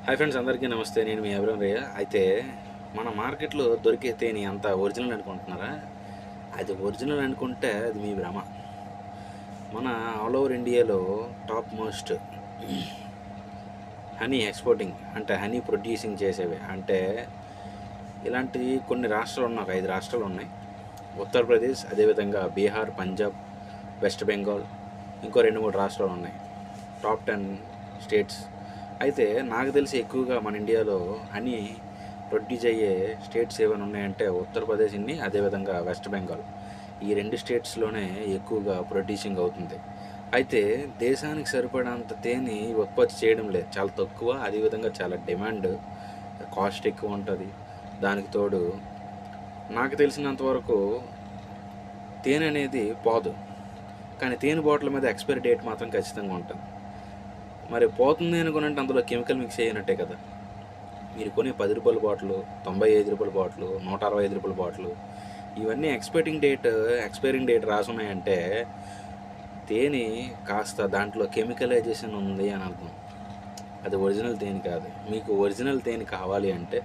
Hi friends, అందరికీ నమస్తే. నేను మీ అభిరామ్ రయ్య. అయితే మన మార్కెట్లో దొరికే తేనె అంత ఒరిజినల్ అనుకుంటున్నారా? అది ఒరిజినల్ అనుకుంటే అది మీ భ్రమ. మన ఆల్ ఓవర్ ఇండియాలో టాప్ మోస్ట్ హనీ ఎక్స్పోర్టింగ్ అంటే హనీ ప్రొడ్యూసింగ్ చేసేవి అంటే ఇలాంటి కొన్ని రాష్ట్రాలు ఉన్నాయి. ఒక 5 రాష్ట్రాలు ఉన్నాయి. ఉత్తరప్రదేశ్, అదేవిధంగా బీహార్, పంజాబ్, వెస్ట్ బెంగాల్, ఇంకో 2-3 రాష్ట్రాలు ఉన్నాయి. Top 10 states. అయితే నాకు తెలిసి ఎక్కువగా మన ఇండియాలో హనీ ప్రొడ్యూస్ అయ్యే స్టేట్స్ ఏమైనా ఉన్నాయంటే ఉత్తరప్రదేశ్, అదేవిధంగా వెస్ట్ బెంగాల్. ఈ 2 స్టేట్స్లోనే ఎక్కువగా ప్రొడ్యూసింగ్ అవుతుంది. అయితే దేశానికి సరిపడంత తేనె ఉత్పత్తి చేయడం లేదు, చాలా తక్కువ. అదేవిధంగా చాలా డిమాండ్, కాస్ట్ ఎక్కువ ఉంటుంది. దానికి తోడు నాకు తెలిసినంతవరకు తేనె అనేది పోదు, కానీ తేనె బాటిల్ మీద ఎక్స్పైరీ డేట్ మాత్రం ఖచ్చితంగా ఉంటుంది. మరి పోతుంది అనుకున్నంటే అందులో కెమికల్ మిక్స్ చేయనట్టే కదా. మీరు కొనే రూ. 10 బాటిల్, రూ. 95 బాటిల్, రూ. 165 బాటిల్, ఇవన్నీ ఎక్స్పైరింగ్ డేట్ రాసున్నాయంటే తేనె కాస్త దాంట్లో కెమికలైజేషన్ ఉంది అని అర్థం. అది ఒరిజినల్ తేనె కాదు. మీకు ఒరిజినల్ తేనె కావాలి అంటే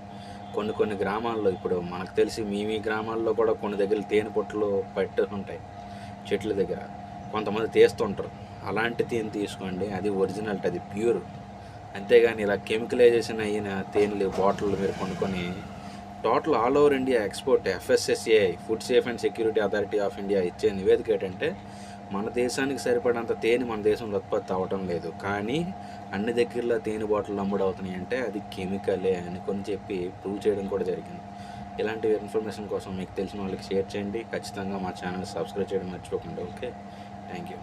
కొన్ని గ్రామాల్లో, ఇప్పుడు మనకు తెలిసి మీ గ్రామాల్లో కూడా కొన్ని దగ్గర తేనె పొట్లు పట్టుకుంటాయి చెట్ల దగ్గర, కొంతమంది తీస్తుంటారు. అలాంటి తేనె తీసుకోండి, అది ఒరిజినల్, అది ప్యూర్. అంతేగాని ఇలా కెమికలైజేషన్ అయిన తేనెలు బాటిల్ మీరు కొనుక్కొని total all over India export FSSAI food safe and security authority of India ఇచ్చే నివేదిక ఏంటంటే మన దేశానికి సరిపడంత తేనె మన దేశంలో ఉత్పత్తి అవ్వటం లేదు, కానీ అన్ని దగ్గరలో తేనె బాటిల్ అమ్ముడవుతున్నాయి అంటే అది కెమికలే అని చెప్పి ప్రూవ్ చేయడం కూడా జరిగింది. ఇలాంటి ఇన్ఫర్మేషన్ కోసం మీకు తెలిసిన వాళ్ళకి షేర్ చేయండి. ఖచ్చితంగా మా ఛానల్ సబ్స్క్రైబ్ చేయడం మర్చిపోకండి. Okay, thank you.